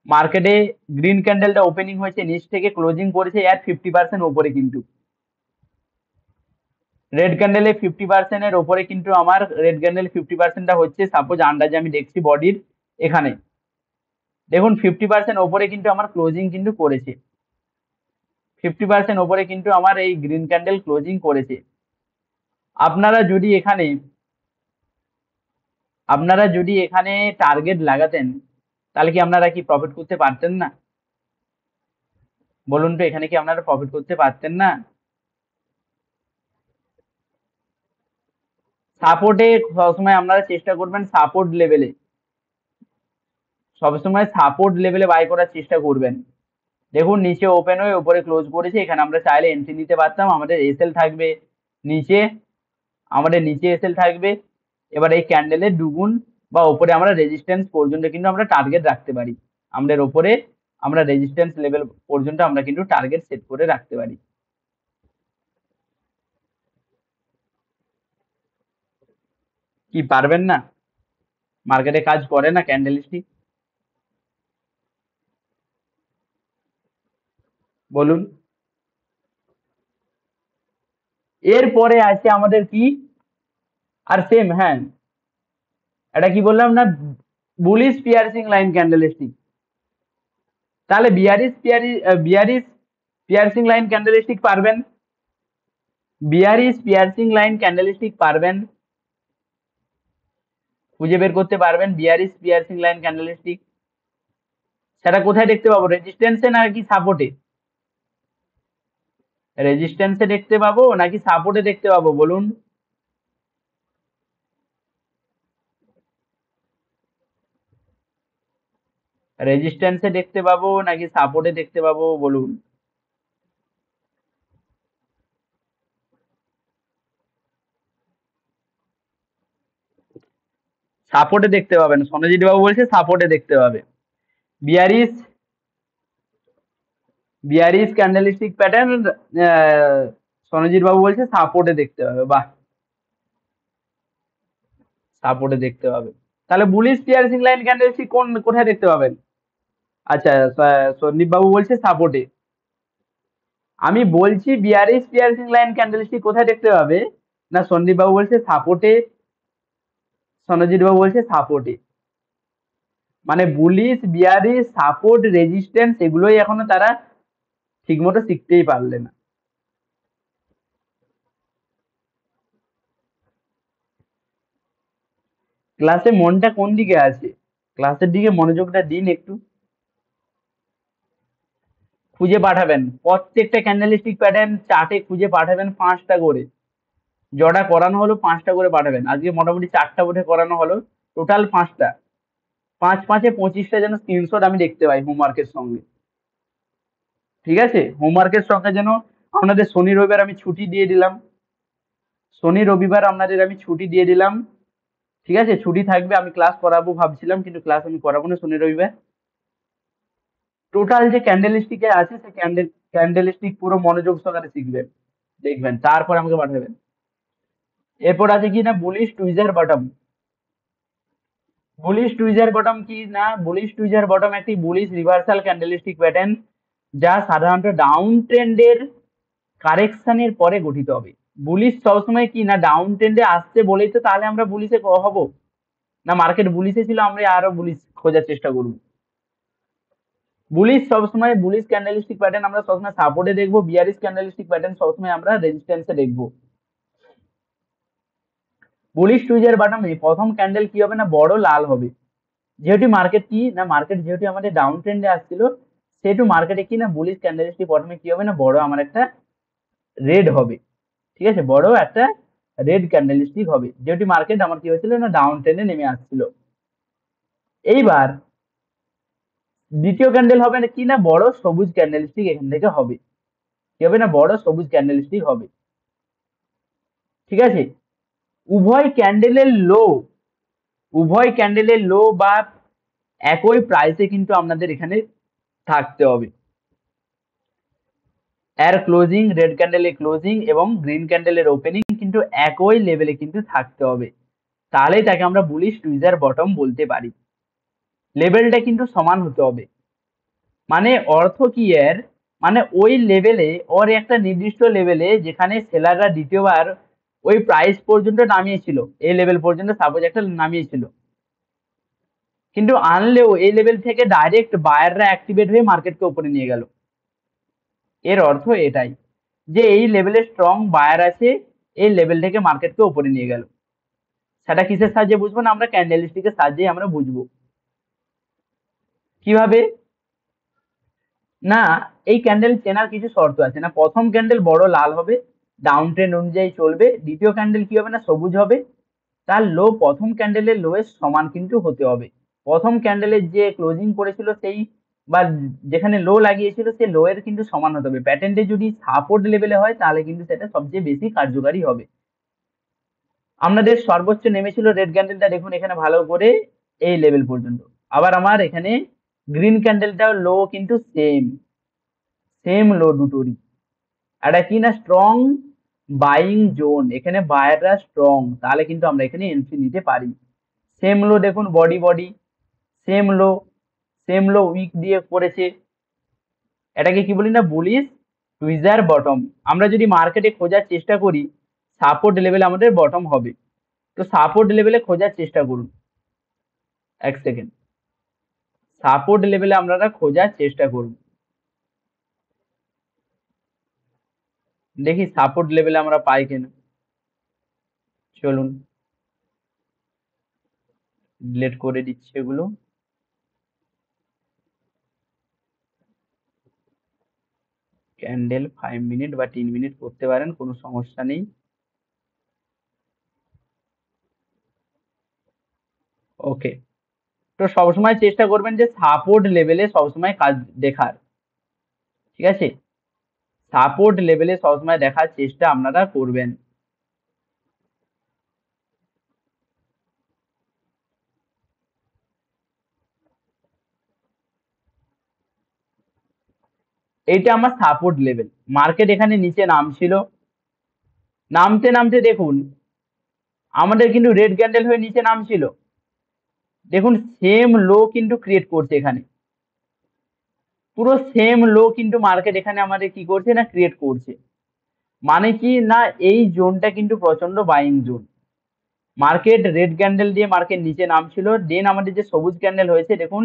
মার্কেটে গ্রিন ক্যান্ডেলটা ওপেনিং হয়েছে, নিচ থেকে ক্লোজিং করেছে এর 50% ওপরে, কিন্তু রেড ক্যান্ডেলে 50% এর ওপরে, কিন্তু আমার রেড ক্যান্ডেল 50%টা হচ্ছে সাপোজ আন্দাজে আমি দেখছি বডির এখানে, দেখুন 50% ওপরে কিন্তু আমার ক্লোজিং কিন্তু করেছে, 50% ওপরে কিন্তু আমার এই গ্রিন ক্যান্ডেল ক্লোজিং করেছে। আপনারা যদি এখানে টার্গেট লাগাতেন তাহলে কি আপনারা কি প্রফিট করতে পারতেন না, বলুন তো, এখানে কি আপনারা প্রফিট করতে পারতেন না? সাপোর্টে সবসময় আপনারা চেষ্টা করবেন, সাপোর্ট লেভেলে বাই করার চেষ্টা করবেন। দেখুন নিচে ওপেন হয়ে উপরে ক্লোজ করেছে, এখানে আমরা চাইলে এন্ট্রি নিতে পারতাম, আমাদের এসএল থাকবে নিচে, আমাদের নিচে এসএল থাকবে। এবার এই ক্যান্ডেলের দুগুণ বা ওপরে আমরা রেজিস্ট্যান্স পর্যন্ত কিন্তু আমরা টার্গেট রাখতে পারি। আমাদের ওপরে আমরা রেজিস্ট্যান্স লেভেল পর্যন্ত আমরা কিন্তু টার্গেট সেট করে রাখতে পারি। কি পারবেন না? মার্কেটে কাজ করে না ক্যান্ডেল স্টিক? বলুন। এরপরে আছে আমাদের কি, আর সেম, হ্যাঁ, এটা কি বললাম না, bullish piercing line candlestick. তাহলে bearish piercing line candlestick পারবেন? Bearish piercing line candlestick পারবেন? খুঁজে বের করতে পারবেন bearish piercing line candlestick? সেটা কোথায় দেখতে পাবো, রেজিস্ট্যান্সে নাকি সাপোর্টে? রেজিস্ট্যান্সে দেখতে পাবো নাকি সাপোর্টে দেখতে পাবো বলুন? রেজিস্ট্যান্সে দেখতে পাবো নাকি সাপোর্টে দেখতে পাবো বলুন? সাপোর্টে দেখতে পাবেন, সনজিৎ বাবু বলছে সাপোর্টে দেখতে পাবে। Bearish bearish candlestick pattern, Sanjit বাবু বলছে সাপোর্টে দেখতে পাবে। বাহ, সাপোর্টে দেখতে পাবে। তাহলে বুলিশ পিয়ার্সিং লাইন ক্যান্ডেলস্টিক কোথায় দেখতে পাবেন? আচ্ছা, সন্দীপ বাবু বলছে সাপোর্টে। আমি বলছি বিয়ারিশ পিয়ার্সিং লাইন ক্যান্ডেলস্টিক কোথায় দেখতে পাবে, না সন্দীপ বাবু বলছে সাপোর্টে, সনজিৎ বাবু বলছে সাপোর্টে। মানে বুলিশ, বিয়ারিশ, সাপোর্ট, রেজিস্ট্যান্স এগুলোই এখনো তারা ঠিকমতো শিখতেই পারলে না। ক্লাসে মনটা কোন দিকে আছে? ক্লাসের দিকে মনোযোগটা দিন একটু। খুঁজে পাঠাবেন প্রত্যেকটা ক্যান্ডেলস্টিক প্যাটার্ন চার্টে, খুঁজে পাঠাবেন 5টা করে। জটা করানো হলো 5টা করে পাঠাবেন। আজকে মোটামুটি 4টা বোধহয় করানো হলো, টোটাল 5টা। 5 5-এ 25টা যেন স্ক্রিনশট আমি দেখতে পাই হোমওয়ার্কের সঙ্গে। ঠিক আছে, হোমওয়ার্কের সঙ্গে যেন আপনাদের শনি রবিবার আমি ছুটি দিয়ে দিলাম। শনি রবিবার আপনাদের আমি ছুটি দিয়ে দিলাম। ঠিক আছে, ছুটি থাকবে, আমি ক্লাস করাবো ভাবছিলাম, কিন্তু ক্লাস আমি করাবো না শনি রবিবার। টোটাল যে ক্যান্ডেল স্টিকে আছে সেই ক্যান্ডেল স্টিক পুরো মনোযোগ সহকারে শিখবেন, দেখবেন, তারপর আমাকে পাঠাবেন। এরপর আছে কি না bullish tweezer bottom. Bullish tweezer bottom কি না, বুলিশ টুইজার বটম একটি বুলিশ রিভার্সাল ক্যান্ডেলস্টিক প্যাটার্ন, যা সাধারণত ডাউন ট্রেন্ডের কারেকশনের পরে গঠিত হবে। বুলিশ সবসময় কি না ডাউন ট্রেন্ডে আসছে বলেই তো তাহলে আমরা বুলিশে হব, না মার্কেট বুলিশে ছিল আমরা আরো বুলিশ খোঁজার চেষ্টা করব? বুলিশ সবসময়, বুলিশ ক্যান্ডেলস্টিক প্যাটার্ন আমরা সবসময় সাপোর্টে দেখবো, বিয়ারিশ ক্যান্ডেলস্টিক প্যাটার্ন সবসময় আমরা রেজিস্ট্যান্সে দেখবো। বুলিশ টুইজার বটমে প্রথম ক্যান্ডেল কি হবে না, বড় লাল হবে। যেহেতু মার্কেট কি না, মার্কেট যেহেতু আমাদের ডাউন ট্রেন্ডে আসছিল, সেহেতু মার্কেটে কি না বুলিশ ক্যান্ডেলস্টিক বটমে কি হবে না, বড় আমার একটা রেড হবে। ঠিক আছে, বড় একটা রেড ক্যান্ডেলস্টিক হবে, যেহেতু মার্কেট আমার কি হয়েছিল না ডাউন ট্রেন্ডে নেমে আসছিল। এইবার দ্বিতীয় ক্যান্ডেল হবে না কি না, বড় সবুজ ক্যান্ডেলস্টিক এখান থেকে হবে। কি হবে না, বড় সবুজ ক্যান্ডেলস্টিক হবে। ঠিক আছে, উভয় ক্যান্ডেলের লো, উভয় ক্যান্ডেলের লো বা একই প্রাইসে কিন্তু আপনাদের এখানে থাকতে হবে। এর ক্লোজিং, রেড ক্যান্ডেলের ক্লোজিং এবং গ্রিন ক্যান্ডেলের ওপেনিং কিন্তু একই লেভেলে কিন্তু থাকতে হবে, তাহলেই তাকে আমরা বুলিশ টুইজার বটম বলতে পারি। লেভেলটা কিন্তু সমান হতে হবে। মানে অর্থ কি এর, মানে ওই লেভেলে, ওর একটা নির্দিষ্ট লেভেলে যেখানে সেলাররা দ্বিতীয়বার ওই প্রাইস পর্যন্ত নামিয়েছিল, এই লেভেল পর্যন্ত সাপোজ একটা নামিয়েছিল, কিন্তু আনলেও এই লেভেল থেকে ডাইরেক্ট বায়াররা অ্যাক্টিভেট হয়ে মার্কেটকে উপরে নিয়ে গেল। এর অর্থ এটাই যে এই লেভেলে স্ট্রং বায়ার আছে, এই লেভেল থেকে মার্কেটকে উপরে নিয়ে গেল। সেটা কিসের সাহায্যে বুঝবো না, আমরা ক্যান্ডেলস্টিকের সাহায্যে আমরা বুঝবো। কিভাবে না, এই ক্যান্ডেল চেনার কিছু শর্ত আছে না। প্রথম ক্যান্ডেল বড় লাল হবে, ডাউন ট্রেন্ড অনুযায়ী চলবে। দ্বিতীয় ক্যান্ডেল কি হবে না, সবুজ হবে। তার লো প্রথম ক্যান্ডেলের লো এর সমান কিন্তু হতে হবে। প্রথম ক্যান্ডেলের যে ক্লোজিং করেছিল সেই, বা যেখানে লো লাগিয়েছিল সেই লো এর কিন্তু সমান হতে হবে। প্যাটার্নটি যদি সাপোর্ট লেভেলে হয় তাহলে কিন্তু সেটা সবচেয়ে বেশি কার্যকারী হবে। আপনাদের সর্বোচ্চ নেমেছিল রেড ক্যান্ডেলটা, দেখুন এখানে ভালো করে এই লেভেল পর্যন্ত। আবার আমার এখানে গ্রিন ক্যান্ডেলটাও লো, কিন্তু সেম সেম লো দুটোরই। এটা কি না স্ট্রং বাইং জোন, এখানে বায়াররা স্ট্রং, তাহলে কিন্তু আমরা এখানে এন্ট্রি নিতে পারি। সেম লো দেখুন, বডি বডি সেম লো, সেম লো উইক দিয়ে করেছে। এটাকে কি বলি না, বুলিশ টুইজার বটম। আমরা যদি মার্কেটে খোঁজার চেষ্টা করি, সাপোর্ট লেভেল আমাদের বটম হবে। তো সাপোর্ট লেভেলে খোঁজার চেষ্টা করুন, এক সেকেন্ড, সাপোর্ট লেভেলে আপনারা খোঁজার চেষ্টা করুন। দেখি সাপোর্ট লেভেলে আমরা পাই কিনা। চলুন ডিলিট করে দিচ্ছি এগুলো। ক্যান্ডেল 5 মিনিট বা 3 মিনিট করতে পারেন, কোনো সমস্যা নেই। ওকে, তো সবসময় চেষ্টা করবেন যে সাপোর্ট লেভেলে সবসময় কাজ দেখার, ঠিক আছে? সাপোর্ট লেভেলে সবসময় দেখার চেষ্টা আপনারা করবেন। এইটা আমার সাপোর্ট লেভেল। মার্কেট এখানে নিচে নামছিল, নামতে নামতে দেখুন আমাদের কিন্তু রেড ক্যান্ডেল হয়ে নিচে নামছিল, দেখুন সেম লো কিন্তু ক্রিয়েট করছে এখানে, পুরো সেম লো কিন্তু মার্কেট এখানে আমাদের কি করছে না ক্রিয়েট করছে। মানে কি না, এই জোনটা কিন্তু প্রচন্ড buying zone. Market red candle দিয়ে মার্কেট নিচে নামছিল, দেন আমাদের যে সবুজ ক্যান্ডেল হয়েছে দেখুন,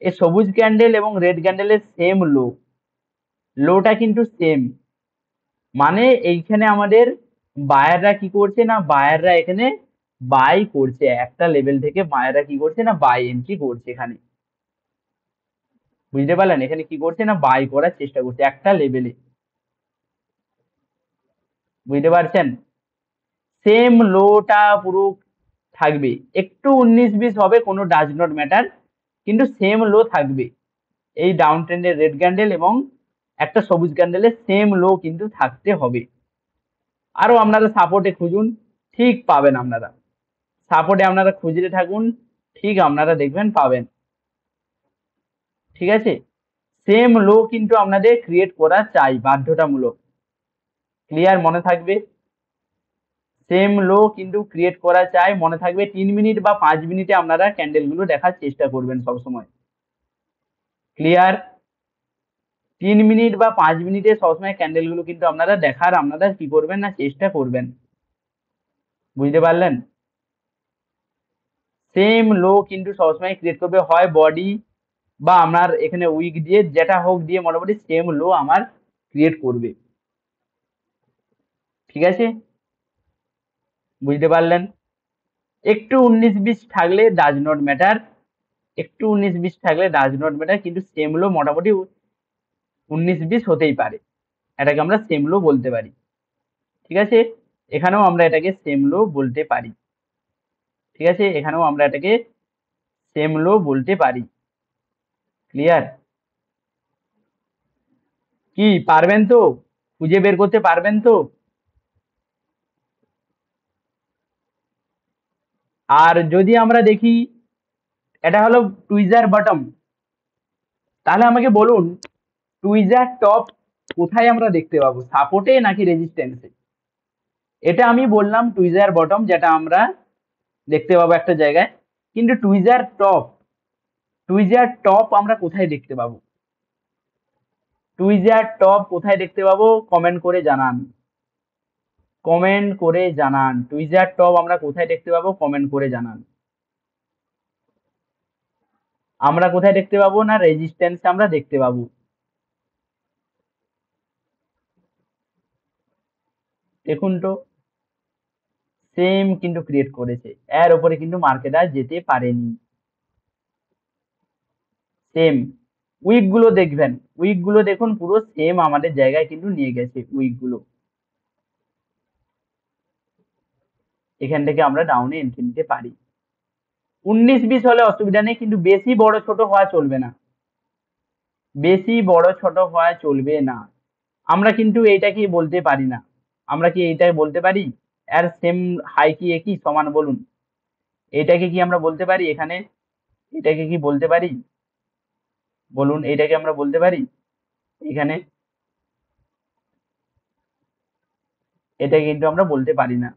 এই সবুজ ক্যান্ডেল এবং রেড ক্যান্ডেলের সেম লো, লোটা কিন্তু সেম। মানে এইখানে আমাদের বায়াররা কি করছে না, বায়াররা এখানে বাই করছে, একটা লেভেল থেকে বায়াররা কি করছে না বাই এন্ট্রি করছে এখানে। বুঝতে পারলেন, এখানে কি করছে না বাই করার চেষ্টা করছে একটা লেভেলে। বুঝতে পারছেন, সেম লোটা পুরো থাকবে, একটু 19-20 হবে, কোনো ডাজ নট ম্যাটার, কিন্তু সেম লো থাকবে। এই ডাউন ট্রেন্ডের রেড ক্যান্ডেল এবং একটা সবুজ ক্যান্ডেলের সেম লো কিন্তু থাকতে হবে। আরো আপনারা সাপোর্টে খুঁজুন, ঠিক পাবেন আপনারা। সাপোর্টে আপনারা খুঁজতে থাকুন, ঠিক আপনারা দেখবেন পাবেন। ঠিক আছে, সেম লো কিন্তু আপনাদের ক্রিয়েট করা চাই বাধ্যতামূলক। ক্লিয়ার, মনে থাকবে, সেম লো কিন্তু ক্রিয়েট করা চাই, মনে থাকবে। 3 মিনিট বা 5 মিনিটে আপনারা ক্যান্ডেল গুলো দেখার চেষ্টা করবেন সবসময়। ক্লিয়ার, 3 মিনিট বা 5 মিনিটে সবসময় ক্যান্ডেল গুলো কিন্তু আপনারা দেখার আপনারা কি করবেন না চেষ্টা করবেন। বুঝতে পারলেন, সেম লো কিন্তু সবসময় ক্রিয়েট করবে, হয় বডি বা আপনার এখানে উইক দিয়ে, যেটা হোক দিয়ে মোটামুটি সেম লো আমার ক্রিয়েট করবে। ঠিক আছে, বুঝতে পারলেন, একটু 19-20 থাকলে ডাজ নট ম্যাটার, একটু 19-20 থাকলে ডাজ নট ম্যাটার, কিন্তু সেম লো মোটামুটি 19-20 হতেই পারে, এটাকে আমরা সেম লো বলতে পারি। ঠিক আছে, এখানেও আমরা এটাকে সেম লো বলতে পারি। ঠিক আছে, এখানেও আমরা এটাকে সেম লো বলতে পারি। ক্লিয়ার, কি পারবেন তো, খুঁজে বের করতে পারবেন তো? আর যদি আমরা দেখি এটা হলো টুইজার বটম, তাহলে আমাকে বলুন টুইজার টপ কোথায় আমরা দেখতে পাবো, সাপোর্টে নাকি রেজিস্ট্যান্সে? এটা আমি বললাম টুইজার বটম, যেটা আমরা দেখতে পাবো একটা জায়গায়, কিন্তু টুইজার টপ, টুইজার টপ আমরা কোথায় দেখতে পাবো? টুইজার টপ কোথায় দেখতে পাবো, কমেন্ট করে জানান, কমেন্ট করে জানান, টুইজার টপ আমরা কোথায় দেখতে পাবো, কমেন্ট করে জানান। আমরা কোথায় দেখতে পাবো না, রেজিস্ট্যান্স আমরা দেখতে পাবো। দেখুন তো, সেম কিন্তু ক্রিয়েট করেছে, এর উপরে কিন্তু মার্কেট আর যেতে পারেনি। সেম উইক গুলো দেখবেন, উইক গুলো দেখুন পুরো সেম আমাদের জায়গায় কিন্তু নিয়ে গেছে উইক গুলো। এখান থেকে আমরা ডাউনে এন্ট্রি নিতে পারি। 19-20 হলে অসুবিধা নেই, কিন্তু বেশি বড় ছোট হওয়া চলবে না, বেশি বড় ছোট হওয়া চলবে না। আমরা কিন্তু এইটা কি বলতে পারি না, আমরা কি এইটাই বলতে পারি এর সেম হাই কি একই সমান বলুন, এটাকে কি আমরা বলতে পারি এখানে, এটাকে কি বলতে পারি বলুন, এটাকে আমরা বলতে পারি এখানে, এটা কিন্তু আমরা বলতে পারি না।